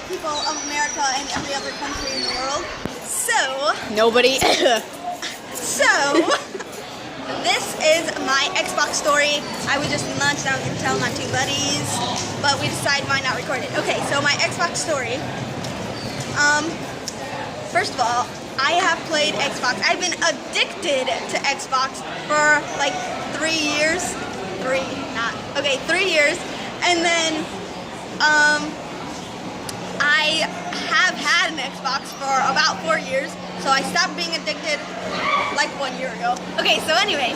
people of America and every other country in the world. So, Nobody. this is my Xbox story. I was just in lunch and I was going to tell my two buddies, but we decided why not record it. Okay, so my Xbox story. First of all, I have played Xbox. I've been addicted to Xbox for like 3 years. 3 years. And then, I have had an Xbox for about 4 years, so I stopped being addicted like 1 year ago. Okay, so anyway,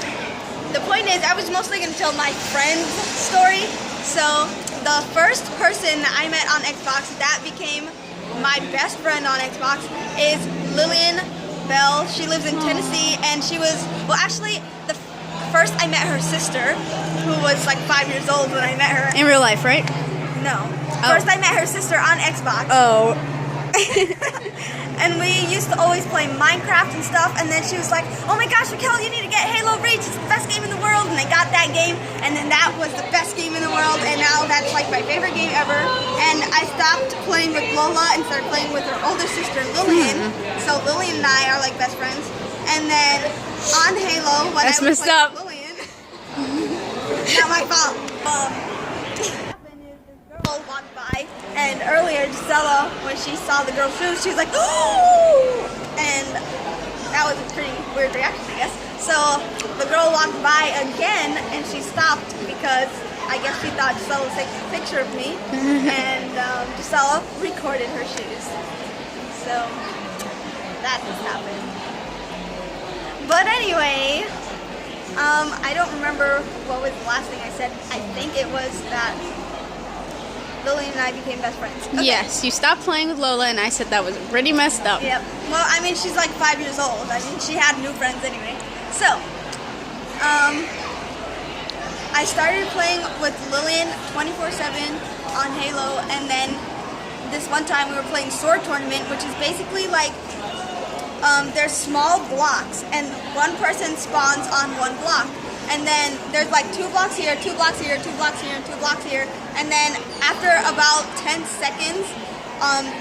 the point is I was mostly going to tell my friend's story. So the first person that I met on Xbox that became my best friend on Xbox is Lillian Bell. She lives in Tennessee, and she was, well actually, first I met her sister, who was like 5 years old when I met her. In real life, right? No. Oh. First I met her sister on Xbox. Oh. And we used to always play Minecraft and stuff, and then she was like, oh my gosh, Raquel, you need to get Halo Reach, it's the best game in the world, and I got that game, and then that was the best game in the world, and now that's like my favorite game ever, and I stopped playing with Lola and started playing with her older sister, Lillian, so Lillian and I are like best friends, and then on Halo, when That's I was messed playing up. with Lillian, not my fault, girl walked by, and earlier Gisela, when she saw the girl's shoes, she was like, "Oh!" And that was a pretty weird reaction, I guess. So the girl walked by again, and she stopped because I guess she thought Gisela was taking a picture of me, and Gisela recorded her shoes. So that just happened. But anyway, I don't remember what was the last thing I said. I think it was that Lillian and I became best friends. Okay. Yes, you stopped playing with Lola, and I said that was pretty messed up. Yep. Well, I mean, she's like 5 years old. I mean, she had new friends anyway. So, I started playing with Lillian 24/7 on Halo, and then this one time we were playing Sword Tournament, which is basically like, there's small blocks, and one person spawns on one block. And then there's like 2 blocks here, 2 blocks here, 2 blocks here, 2 blocks here. And then after about 10 seconds,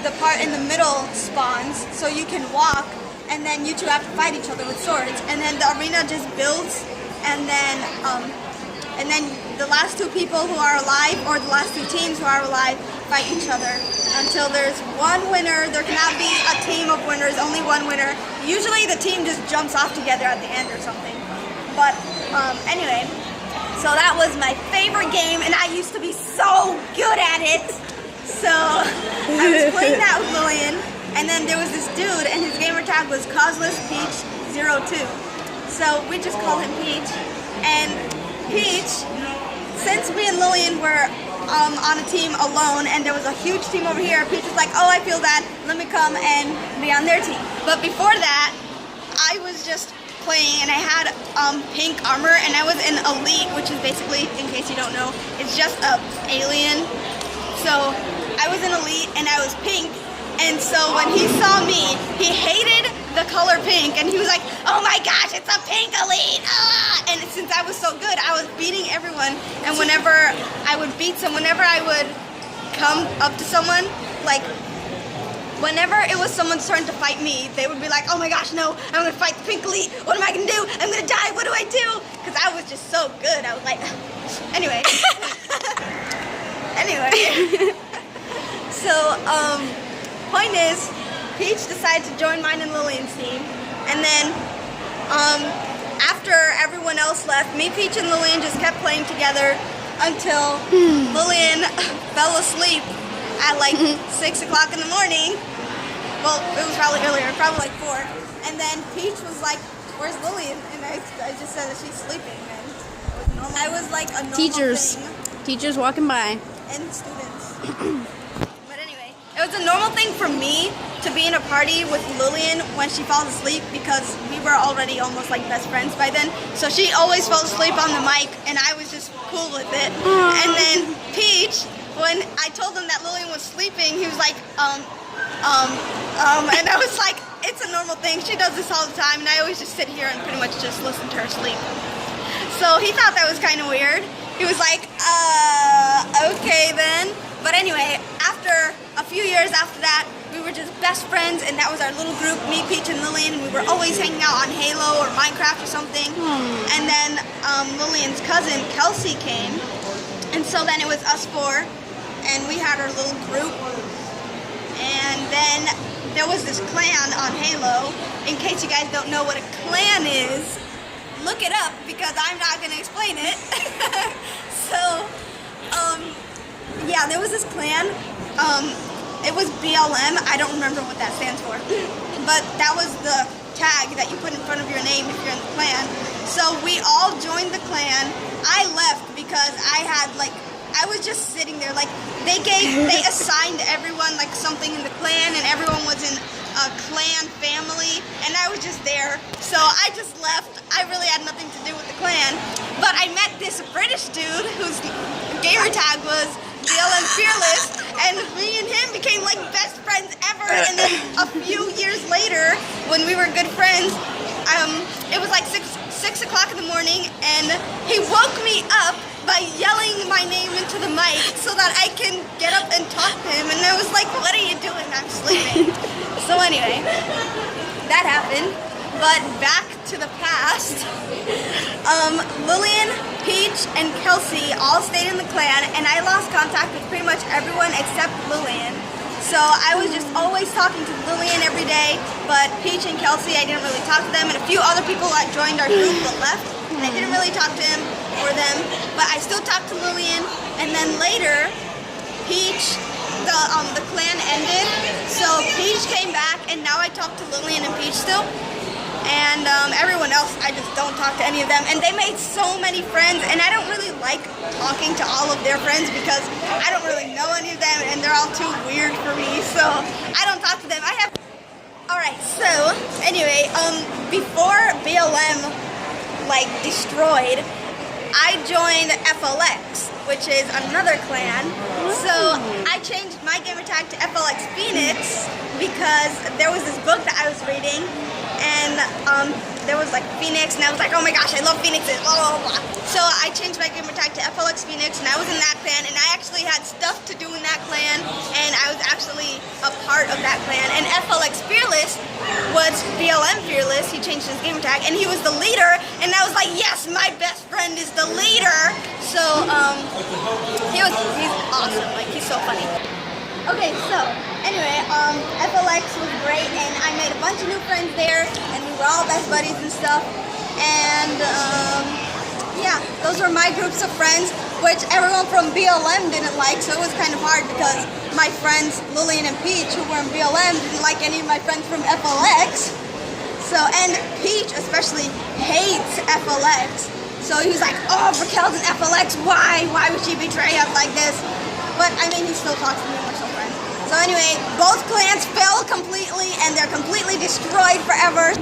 the part in the middle spawns, so you can walk, and then you two have to fight each other with swords. And then the arena just builds, and then the last 2 people who are alive, or the last 2 teams who are alive, fight each other until there's one winner. There cannot be a team of winners, only one winner. Usually the team just jumps off together at the end or something. But anyway, so that was my favorite game, and I used to be so good at it. So I was playing that with Lillian, and then there was this dude, and his gamer tag was CauselessPeach02. So we just call him Peach. And Peach, since me and Lillian were on a team alone, and there was a huge team over here, Peach was like, oh, I feel bad, let me come and be on their team. But before that, I was just playing, and I had pink armor, and I was in Elite, which is basically, in case you don't know, it's just a alien. So I was in Elite, and I was pink, and so when he saw me, he hated the color pink, and he was like, oh my gosh, it's a pink Elite! Ah! And since I was so good, I was beating everyone, and whenever I would whenever I would come up to someone, like, whenever it was someone's turn to fight me, they would be like, oh my gosh, no, I'm going to fight the pink Elite. What am I going to do? I'm going to die. What do I do? Because I was just so good. I was like, anyway. So, point is, Peach decided to join mine and Lillian's team. And then, after everyone else left, me, Peach, and Lillian just kept playing together until Lillian fell asleep at like 6 o'clock in the morning. Well, it was probably earlier, probably like 4. And then Peach was like, where's Lillian? And I just said that she's sleeping. And it was normal. I was like a normal thing. Teachers walking by. And students. But anyway, it was a normal thing for me to be in a party with Lillian when she falls asleep, because we were already almost like best friends by then. So she always fell asleep on the mic, and I was just cool with it. And then Peach, when I told him that Lillian was sleeping, he was like, and I was like, it's a normal thing. She does this all the time, and I always just sit here and pretty much just listen to her sleep. So he thought that was kind of weird. He was like, okay then. But anyway, after a few years after that, we were just best friends, and that was our little group, me, Peach, and Lillian, and we were always hanging out on Halo or Minecraft or something. And then Lillian's cousin, Kelsey, came, and so then it was us four, and we had our little group. And then there was this clan on Halo. In case you guys don't know what a clan is, look it up because I'm not going to explain it. So, yeah, there was this clan. It was BLM. I don't remember what that stands for. But that was the tag that you put in front of your name if you're in the clan. So we all joined the clan. I left because I was just sitting there. Like, they assigned everyone like something in the clan, and everyone was in a clan family, and I was just there. So I just left. I really had nothing to do with the clan. But I met this British dude whose gamer tag was BLM Fearless, and me and him became like best friends ever. And then a few years later, when we were good friends, it was like 6 o'clock in the morning, and he woke me up by yelling my name into the mic so that I can get up and talk to him. And I was like, what are you doing? I'm sleeping. So anyway, that happened. But back to the past. Lillian, Peach, and Kelsey all stayed in the clan, and I lost contact with pretty much everyone except Lillian. So I was just always talking to Lillian every day, but Peach and Kelsey, I didn't really talk to them, and a few other people that joined our group but left, and I didn't really talk to him or them, but I still talked to Lillian. And then later, Peach, the clan ended, so Peach came back, and now I talk to Lillian and Peach still. And everyone else, I just don't talk to any of them. And they made so many friends, and I don't really like talking to all of their friends because I don't really know any of them, and they're all too weird for me, so I don't talk to them. Alright, so anyway, before BLM destroyed, I joined FLX, which is another clan. So I changed my gamer tag to FLX Phoenix because there was this book that I was reading, and there was Phoenix, and I was like, oh my gosh, I love Phoenixes, blah, blah, blah. So I changed my gamer tag to FLX Phoenix, and I was in that clan, and I actually had stuff to do in that clan, and I was actually a part of that clan. And FLX Fearless was BLM Fearless. He changed his gamer tag, and he was the leader, and I was like, yes, my best friend is the leader. So he's awesome. He's so funny. Okay, so anyway, FLX was great, and I made a bunch of new friends there, and we were all best buddies and stuff. And yeah, those were my groups of friends, which everyone from BLM didn't like, so it was kind of hard because my friends Lillian and Peach, who were in BLM, didn't like any of my friends from FLX. So, and Peach especially hates FLX. So he was like, oh, Raquel's in FLX, why? Why would she betray us like this? But I mean, he still talks to me, we're still friends. So anyway, both clans fell completely, and they're completely destroyed forever.